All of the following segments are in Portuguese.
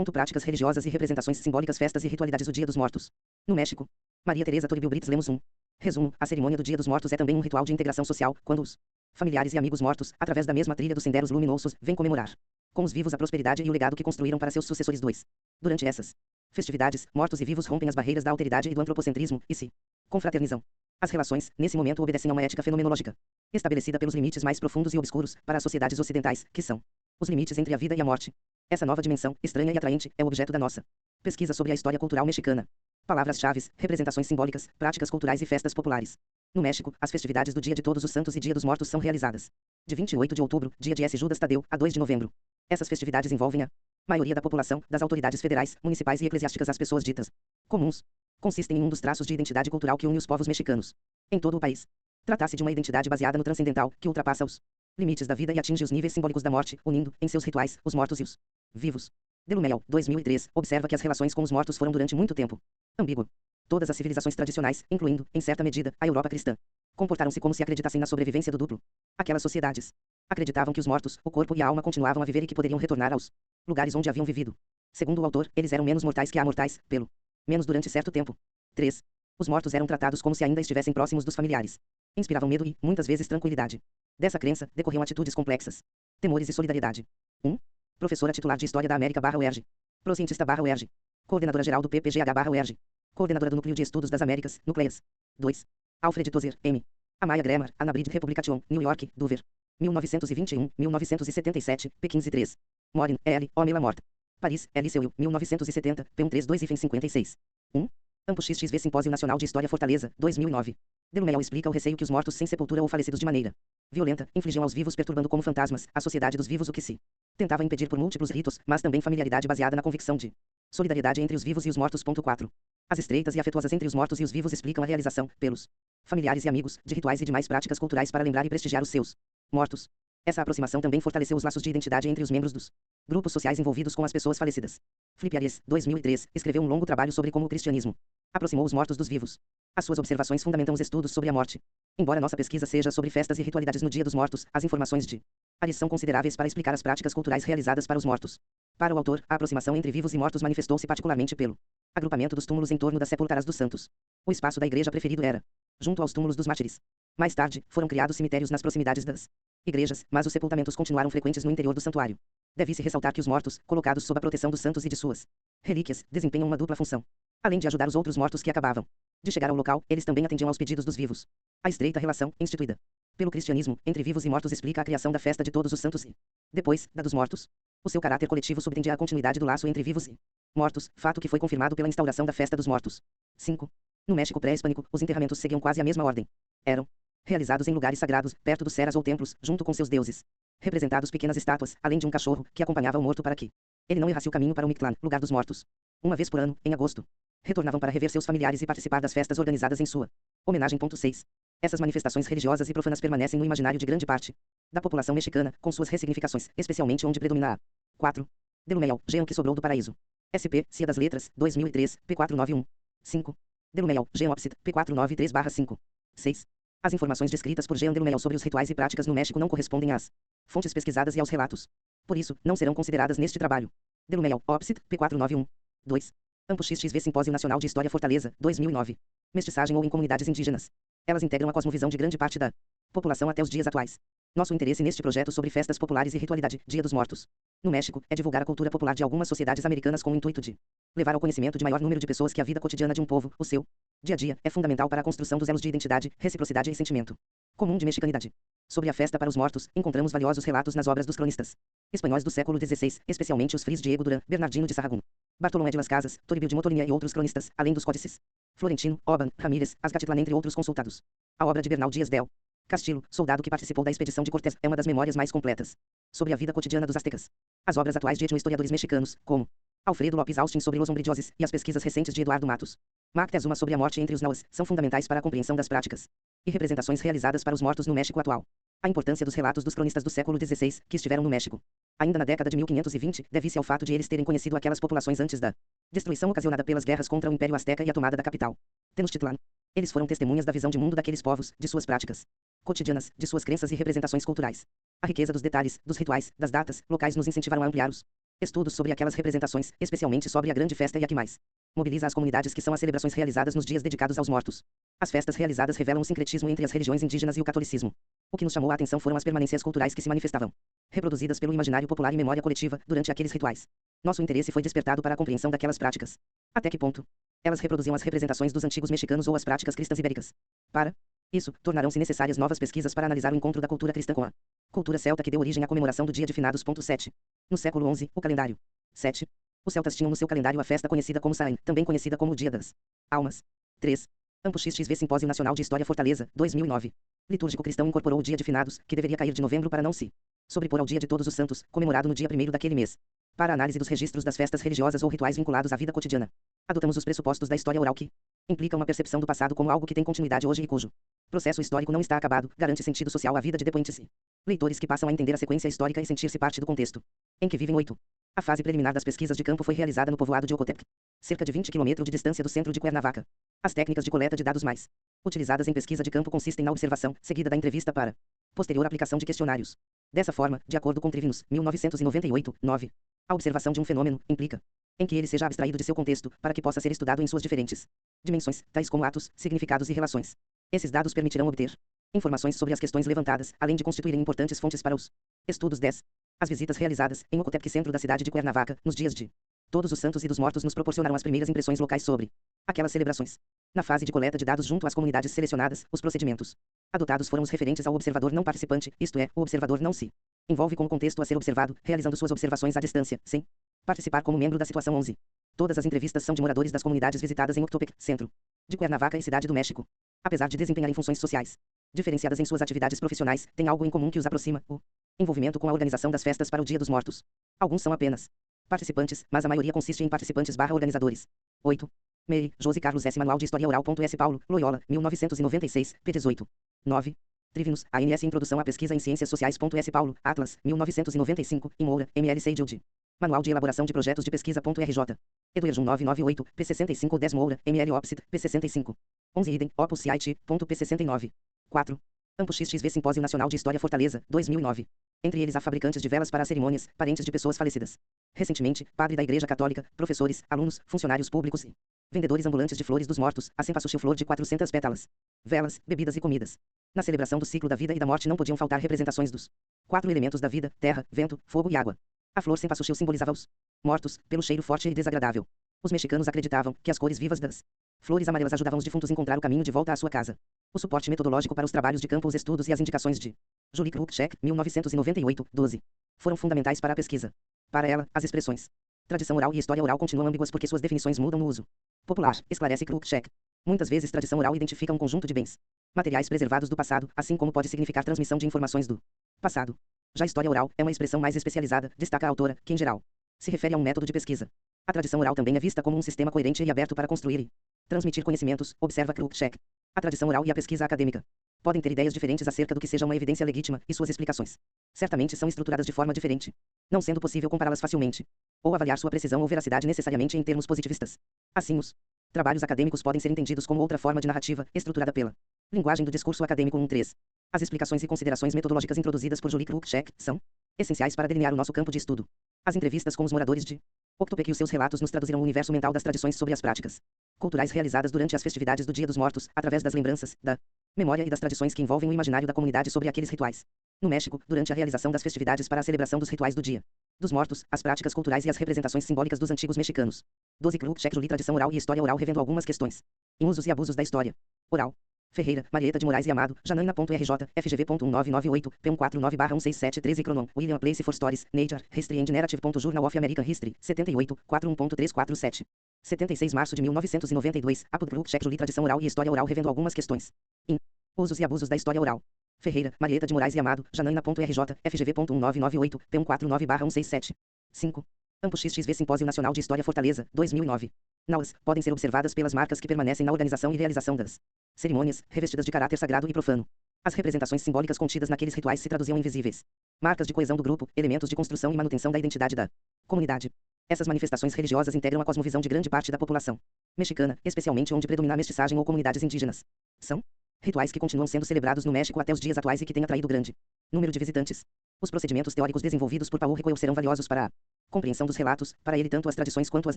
Práticas religiosas e representações simbólicas. Festas e ritualidades do Dia dos Mortos. No México. Maria Teresa Toribio Brits Lemos 1. Resumo: a cerimônia do Dia dos Mortos é também um ritual de integração social, quando os familiares e amigos mortos, através da mesma trilha dos senderos luminosos, vêm comemorar com os vivos a prosperidade e o legado que construíram para seus sucessores. 2. Durante essas festividades, mortos e vivos rompem as barreiras da alteridade e do antropocentrismo, e se confraternizam. As relações, nesse momento, obedecem a uma ética fenomenológica, estabelecida pelos limites mais profundos e obscuros, para as sociedades ocidentais, que são os limites entre a vida e a morte. Essa nova dimensão, estranha e atraente, é o objeto da nossa pesquisa sobre a história cultural mexicana. Palavras-chave: representações simbólicas, práticas culturais e festas populares. No México, as festividades do Dia de Todos os Santos e Dia dos Mortos são realizadas de 28 de outubro, dia de S. Judas Tadeu, a 2 de novembro. Essas festividades envolvem a maioria da população, das autoridades federais, municipais e eclesiásticas às pessoas ditas comuns. Consistem em um dos traços de identidade cultural que une os povos mexicanos em todo o país. Trata-se de uma identidade baseada no transcendental, que ultrapassa os limites da vida e atinge os níveis simbólicos da morte, unindo, em seus rituais, os mortos e os vivos. Delumel, 2003, observa que as relações com os mortos foram durante muito tempo ambígua. Todas as civilizações tradicionais, incluindo, em certa medida, a Europa cristã, comportaram-se como se acreditassem na sobrevivência do duplo. Aquelas sociedades acreditavam que os mortos, o corpo e a alma continuavam a viver e que poderiam retornar aos lugares onde haviam vivido. Segundo o autor, eles eram menos mortais que amortais, pelo menos durante certo tempo. 3. Os mortos eram tratados como se ainda estivessem próximos dos familiares. Inspiravam medo e, muitas vezes, tranquilidade. Dessa crença, decorriam atitudes complexas, temores e solidariedade. 1. Professora titular de História da América /UERJ. Procientista /UERJ. Coordenadora geral do PPGH /UERJ. Coordenadora do Núcleo de Estudos das Américas, Núcleas. 2. Alfred Tozer, M. Amaya Gremar, Anna Bride Republication, New York, Dover. 1921, 1977, P15 3. Morin, L. Omila Morta. Paris, L. Seuil, 1970, P132-56. 1. Campus XXV Simpósio Nacional de História Fortaleza, 2009. Delumel explica o receio que os mortos sem sepultura ou falecidos de maneira violenta infligiam aos vivos, perturbando como fantasmas a sociedade dos vivos, o que se tentava impedir por múltiplos ritos, mas também familiaridade baseada na convicção de solidariedade entre os vivos e os mortos. 4. As estreitas e afetuosas entre os mortos e os vivos explicam a realização, pelos familiares e amigos, de rituais e demais práticas culturais para lembrar e prestigiar os seus mortos. Essa aproximação também fortaleceu os laços de identidade entre os membros dos grupos sociais envolvidos com as pessoas falecidas. Felipe Arias, 2003, escreveu um longo trabalho sobre como o cristianismo aproximou os mortos dos vivos. As suas observações fundamentam os estudos sobre a morte. Embora nossa pesquisa seja sobre festas e ritualidades no Dia dos Mortos, as informações de Arias são consideráveis para explicar as práticas culturais realizadas para os mortos. Para o autor, a aproximação entre vivos e mortos manifestou-se particularmente pelo agrupamento dos túmulos em torno das sepulturas dos santos. O espaço da igreja preferido era junto aos túmulos dos mártires. Mais tarde, foram criados cemitérios nas proximidades das igrejas, mas os sepultamentos continuaram frequentes no interior do santuário. Deve-se ressaltar que os mortos, colocados sob a proteção dos santos e de suas relíquias, desempenham uma dupla função. Além de ajudar os outros mortos que acabavam de chegar ao local, eles também atendiam aos pedidos dos vivos. A estreita relação, instituída pelo cristianismo, entre vivos e mortos explica a criação da festa de Todos os Santos e, depois, da dos mortos. O seu caráter coletivo subtendia a continuidade do laço entre vivos e mortos, fato que foi confirmado pela instauração da festa dos mortos. 5. No México pré-hispânico, os enterramentos seguiam quase a mesma ordem. Eram realizados em lugares sagrados, perto dos ceras ou templos, junto com seus deuses. Representados pequenas estátuas, além de um cachorro, que acompanhava o morto para que ele não errasse o caminho para o Mictlán, lugar dos mortos. Uma vez por ano, em agosto, retornavam para rever seus familiares e participar das festas organizadas em sua homenagem. 6. Essas manifestações religiosas e profanas permanecem no imaginário de grande parte da população mexicana, com suas ressignificações, especialmente onde predomina a 4. Delumel, Jean que sobrou do paraíso. SP, Cia das Letras, 2003, P491. 5. Delumel, Jean Opsit, P493/5. 6. As informações descritas por Jean Delumel sobre os rituais e práticas no México não correspondem às fontes pesquisadas e aos relatos. Por isso, não serão consideradas neste trabalho. Delumel, Opsit, P491. 2. Campus XXV Simpósio Nacional de História Fortaleza, 2009. Mestiçagem ou em comunidades indígenas. Elas integram a cosmovisão de grande parte da população até os dias atuais. Nosso interesse neste projeto sobre festas populares e ritualidade, Dia dos Mortos, no México, é divulgar a cultura popular de algumas sociedades americanas com o intuito de levar ao conhecimento de maior número de pessoas que a vida cotidiana de um povo, o seu dia a dia, é fundamental para a construção dos elos de identidade, reciprocidade e sentimento comum de mexicanidade. Sobre a festa para os mortos, encontramos valiosos relatos nas obras dos cronistas espanhóis do século XVI, especialmente os Fris Diego Durán, Bernardino de Sahagún, Bartolomé de las Casas, Toribio de Motolinha e outros cronistas, além dos códices Florentino, Oban, Ramírez, Azcatitlán, entre outros consultados. A obra de Bernal Dias del Castillo, soldado que participou da expedição de Cortés, é uma das memórias mais completas sobre a vida cotidiana dos aztecas. As obras atuais de etnohistoriadores mexicanos, como Alfredo Lopes Austin sobre Los Hombridioses e as pesquisas recentes de Eduardo Matos Moctezuma sobre a morte entre os Nahuas, são fundamentais para a compreensão das práticas e representações realizadas para os mortos no México atual. A importância dos relatos dos cronistas do século XVI, que estiveram no México ainda na década de 1520, deve-se ao fato de eles terem conhecido aquelas populações antes da destruição ocasionada pelas guerras contra o Império Azteca e a tomada da capital, Tenochtitlan. Eles foram testemunhas da visão de mundo daqueles povos, de suas práticas cotidianas, de suas crenças e representações culturais. A riqueza dos detalhes, dos rituais, das datas, locais nos incentivaram a ampliar os Estudos sobre aquelas representações, especialmente sobre a grande festa e a que mais mobiliza as comunidades, que são as celebrações realizadas nos dias dedicados aos mortos. As festas realizadas revelam o sincretismo entre as religiões indígenas e o catolicismo. O que nos chamou a atenção foram as permanências culturais que se manifestavam, reproduzidas pelo imaginário popular e memória coletiva, durante aqueles rituais. Nosso interesse foi despertado para a compreensão daquelas práticas. Até que ponto elas reproduziam as representações dos antigos mexicanos ou as práticas cristãs ibéricas. Para isso, tornarão-se necessárias novas pesquisas para analisar o encontro da cultura cristã com a cultura celta, que deu origem à comemoração do Dia de Finados. 7. No século XI, o calendário. 7. Os celtas tinham no seu calendário a festa conhecida como Samhain, também conhecida como o Dia das Almas. 3. Ampo XXV Simpósio Nacional de História Fortaleza, 2009. Litúrgico cristão incorporou o Dia de Finados, que deveria cair de novembro para não se sobrepor ao Dia de Todos os Santos, comemorado no dia 1º daquele mês. Para a análise dos registros das festas religiosas ou rituais vinculados à vida cotidiana, adotamos os pressupostos da história oral, que implica uma percepção do passado como algo que tem continuidade hoje e cujo processo histórico não está acabado, garante sentido social à vida de depoentes e leitores, que passam a entender a sequência histórica e sentir-se parte do contexto em que vivem. 8. A fase preliminar das pesquisas de campo foi realizada no povoado de Ocotep, cerca de 20 km de distância do centro de Cuernavaca. As técnicas de coleta de dados mais utilizadas em pesquisa de campo consistem na observação, seguida da entrevista, para posterior aplicação de questionários. Dessa forma, de acordo com Trivinus, 1998, 9, a observação de um fenômeno implica em que ele seja abstraído de seu contexto, para que possa ser estudado em suas diferentes dimensões, tais como atos, significados e relações. Esses dados permitirão obter informações sobre as questões levantadas, além de constituírem importantes fontes para os estudos. 10. As visitas realizadas em Ocotep, centro da cidade de Cuernavaca, nos dias de Todos os Santos e dos Mortos, nos proporcionaram as primeiras impressões locais sobre aquelas celebrações. Na fase de coleta de dados junto às comunidades selecionadas, os procedimentos adotados foram os referentes ao observador não participante, isto é, o observador não se envolve com o contexto a ser observado, realizando suas observações à distância, sem participar como membro da situação. 11. Todas as entrevistas são de moradores das comunidades visitadas em Octopec, centro de Cuernavaca e Cidade do México. Apesar de desempenharem funções sociais diferenciadas em suas atividades profissionais, têm algo em comum que os aproxima: o envolvimento com a organização das festas para o Dia dos Mortos. Alguns são apenas participantes, mas a maioria consiste em participantes/organizadores. 8. Meire, José Carlos S. Manual de História Oral. S. Paulo, Loyola, 1996, p. 18. 9. Trivinus, ANS Introdução à Pesquisa em Ciências Sociais. S. Paulo, Atlas, 1995, e Moura, MLC Dilde. Manual de Elaboração de Projetos de Pesquisa. RJ. Eduerjum 998, p. 65. 10 Moura, ML Opsit, p. 65. 11 Idem, Opus CIT, p. 69. 4. Ampo XXV Simpósio Nacional de História Fortaleza, 2009. Entre eles há fabricantes de velas para as cerimônias, parentes de pessoas falecidas. Recentemente, padre da Igreja Católica, professores, alunos, funcionários públicos e vendedores ambulantes de flores dos mortos, a cempasúchil flor de 400 pétalas, velas, bebidas e comidas. Na celebração do ciclo da vida e da morte não podiam faltar representações dos 4 elementos da vida: terra, vento, fogo e água. A flor cempasúchil simbolizava os mortos, pelo cheiro forte e desagradável. Os mexicanos acreditavam que as cores vivas das flores amarelas ajudavam os defuntos a encontrar o caminho de volta à sua casa. O suporte metodológico para os trabalhos de campo, os estudos e as indicações de Julie Cruikshank, 1998, 12, foram fundamentais para a pesquisa. Para ela, as expressões tradição oral e história oral continuam ambíguas porque suas definições mudam no uso popular, esclarece Cruikshank. Muitas vezes tradição oral identifica um conjunto de bens materiais preservados do passado, assim como pode significar transmissão de informações do passado. Já história oral é uma expressão mais especializada, destaca a autora, que em geral se refere a um método de pesquisa. A tradição oral também é vista como um sistema coerente e aberto para construir e transmitir conhecimentos, observa Cruikshank. A tradição oral e a pesquisa acadêmica podem ter ideias diferentes acerca do que seja uma evidência legítima, e suas explicações certamente são estruturadas de forma diferente, não sendo possível compará-las facilmente, ou avaliar sua precisão ou veracidade necessariamente em termos positivistas. Assim, os trabalhos acadêmicos podem ser entendidos como outra forma de narrativa, estruturada pela linguagem do discurso acadêmico. 3. As explicações e considerações metodológicas introduzidas por Julie Cruikshank são essenciais para delinear o nosso campo de estudo. As entrevistas com os moradores de Octopec e os seus relatos nos traduzirão o universo mental das tradições sobre as práticas culturais realizadas durante as festividades do Dia dos Mortos, através das lembranças, da memória e das tradições que envolvem o imaginário da comunidade sobre aqueles rituais. No México, durante a realização das festividades para a celebração dos rituais do Dia dos Mortos, as práticas culturais e as representações simbólicas dos antigos mexicanos. 12 Cruikshank Julie Tradição oral e história oral, revendo algumas questões em usos e abusos da história oral. Ferreira, Marieta de Moraes e Amado, Janaina.rj, FGV.1998, P149/16713 Cronon, William Place for Stories, Nature, History and Narrative. Journal of American History, 78, 41.347. 76 Março de 1992, Apud Cruikshank Julie Tradição oral e história oral, revendo algumas questões em usos e abusos da história oral. Ferreira, Marieta de Moraes e Amado, Janaina.rj, FGV.1998, P149/167. 5. Ampo XXV Simpósio Nacional de História Fortaleza, 2009. Nauas podem ser observadas pelas marcas que permanecem na organização e realização das cerimônias, revestidas de caráter sagrado e profano. As representações simbólicas contidas naqueles rituais se traduziam em visíveis marcas de coesão do grupo, elementos de construção e manutenção da identidade da comunidade. Essas manifestações religiosas integram a cosmovisão de grande parte da população mexicana, especialmente onde predomina a mestiçagem ou comunidades indígenas. São rituais que continuam sendo celebrados no México até os dias atuais e que têm atraído grande número de visitantes. Os procedimentos teóricos desenvolvidos por Paulo Recoelho serão valiosos para a Compreensão dos relatos, para ele tanto as tradições quanto as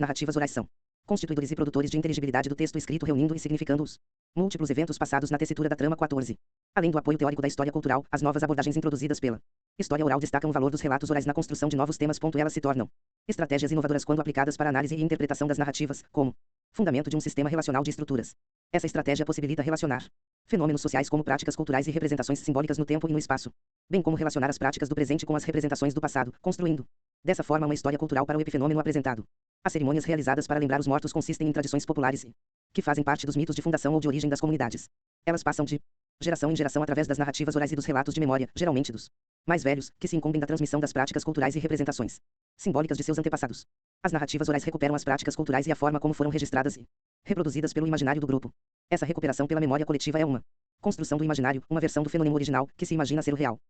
narrativas orais são constituidores e produtores de inteligibilidade do texto escrito, reunindo e significando os múltiplos eventos passados na tessitura da trama 14. Além do apoio teórico da história cultural, as novas abordagens introduzidas pela história oral destacam o valor dos relatos orais na construção de novos temas. Elas se tornam estratégias inovadoras quando aplicadas para análise e interpretação das narrativas, como fundamento de um sistema relacional de estruturas. Essa estratégia possibilita relacionar fenômenos sociais como práticas culturais e representações simbólicas no tempo e no espaço, bem como relacionar as práticas do presente com as representações do passado, construindo dessa forma uma história cultural para o epifenômeno apresentado. As cerimônias realizadas para lembrar os mortos consistem em tradições populares que fazem parte dos mitos de fundação ou de origem das comunidades. Elas passam de geração em geração através das narrativas orais e dos relatos de memória, geralmente dos mais velhos, que se incumbem da transmissão das práticas culturais e representações simbólicas de seus antepassados. As narrativas orais recuperam as práticas culturais e a forma como foram registradas e reproduzidas pelo imaginário do grupo. Essa recuperação pela memória coletiva é uma construção do imaginário, uma versão do fenômeno original, que se imagina ser o real.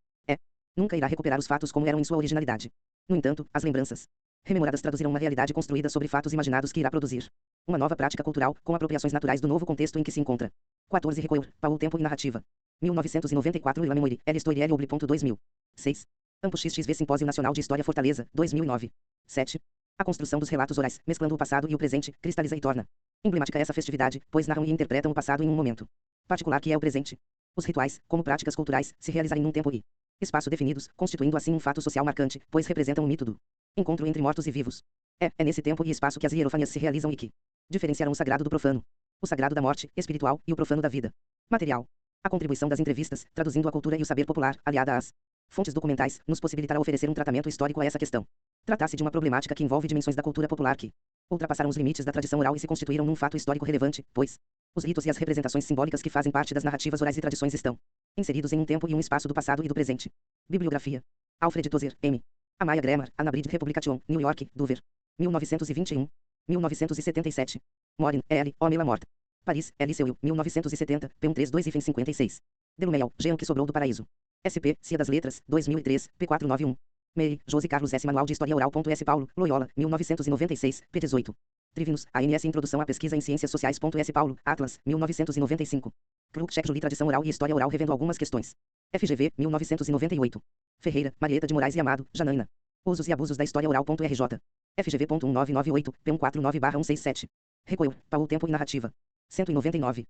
Nunca irá recuperar os fatos como eram em sua originalidade. No entanto, as lembranças rememoradas traduzirão uma realidade construída sobre fatos imaginados que irá produzir uma nova prática cultural, com apropriações naturais do novo contexto em que se encontra. 14 Recoil, Paulo Tempo e Narrativa. 1994 La Memoire, L. Stoiriel Oble. 2000. 6. Campus XXV Simpósio Nacional de História Fortaleza, 2009. 7. A construção dos relatos orais, mesclando o passado e o presente, cristaliza e torna emblemática essa festividade, pois narram e interpretam o passado em um momento particular que é o presente. Os rituais, como práticas culturais, se realizarem num tempo e espaço definidos, constituindo assim um fato social marcante, pois representam o mito do encontro entre mortos e vivos. É nesse tempo e espaço que as hierofanias se realizam e que diferenciarão o sagrado do profano, o sagrado da morte, espiritual, e o profano da vida material. A contribuição das entrevistas, traduzindo a cultura e o saber popular, aliada às fontes documentais, nos possibilitará oferecer um tratamento histórico a essa questão. Trata-se de uma problemática que envolve dimensões da cultura popular que ultrapassaram os limites da tradição oral e se constituíram num fato histórico relevante, pois os ritos e as representações simbólicas que fazem parte das narrativas orais e tradições estão inseridos em um tempo e um espaço do passado e do presente. Bibliografia. Alfred Tozer, M. Amaya Grammar, Anabrid Republication, New York, Dover. 1921. 1977. Morin, L. Omela Morta. Paris, L. Seuil, 1970, P132 56. Delumel, Jean que sobrou do paraíso. SP, Cia das Letras, 2003, P491. Meire, José Carlos S. Manual de História Oral. S. Paulo, Loyola, 1996, P18. Trivinus, ANS Introdução à Pesquisa em Ciências Sociais. S. Paulo, Atlas, 1995. Krukchek Julie Tradição Oral e História Oral revendo algumas questões. FGV, 1998. Ferreira, Marieta de Moraes e Amado, Janaína. Usos e abusos da história oral. RJ. FGV.1998, P149/167. Recoil, Paulo Tempo e Narrativa. 199.